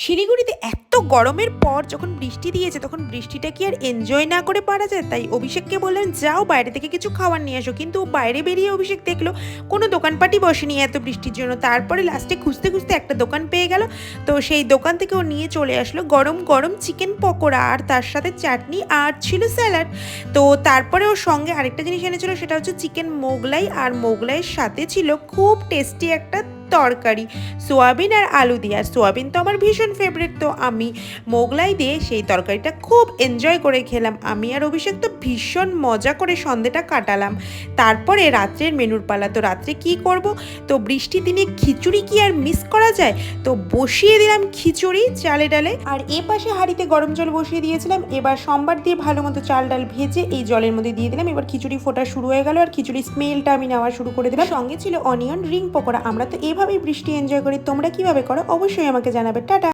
শিলিগুড়িতে এত গরমের পর যখন বৃষ্টি দিয়েছে তখন বৃষ্টিটা কি আর এনজয় না করে পারা যায়। তাই অভিষেককে বললেন যাও বাইরে থেকে কিছু খাবার নিয়ে আসো, কিন্তু বাইরে বেরিয়ে অভিষেক দেখলো কোনো দোকানপাটই বসেনি এত বৃষ্টির জন্য। তারপরে লাস্টে খুঁজতে খুঁজতে একটা দোকান পেয়ে গেল, তো সেই দোকান থেকে ও নিয়ে চলে আসলো গরম গরম চিকেন পকোড়া, আর তার সাথে চাটনি আর ছিল স্যালাড। তো তারপরে ওর সঙ্গে আরেকটা জিনিস এনেছিল, সেটা হচ্ছে চিকেন মোগলাই, আর মোগলাইয়ের সাথে ছিল খুব টেস্টি একটা তরকারি সোয়াবিন আর আলু দিয়ে। আর সোয়াবিন তো আমার ভীষণ ফেভারিট, তো আমি মোগলাই দিয়ে সেই তরকারিটা খুব এনজয় করে খেলাম। আমি আর অভিষেক তো ভীষণ মজা করে সন্ধ্যেটা কাটালাম। তারপরে রাত্রের মেনুর পালা। তো রাত্রে কি করব, তো বৃষ্টি দিনে খিচুড়ি কি আর মিস করা যায়, তো বসিয়ে দিলাম খিচুড়ি চালে ডালে, আর এ পাশে হাঁড়িতে গরম জল বসিয়ে দিয়েছিলাম। এবার সম্বার দিয়ে ভালো মতো চাল ডাল ভেজে এই জলের মধ্যে দিয়ে দিলাম। এবার খিচুড়ি ফোটা শুরু হয়ে গেল, আর খিচুড়ির স্মেলটা আমি নেওয়া শুরু করে দিলাম। সঙ্গে ছিল অনিয়ন রিং পকোড়া। আমরা তো এভাবেই বৃষ্টি এনজয় করি, তোমরা কিভাবে করো অবশ্যই আমাকে জানাবে। টাটা।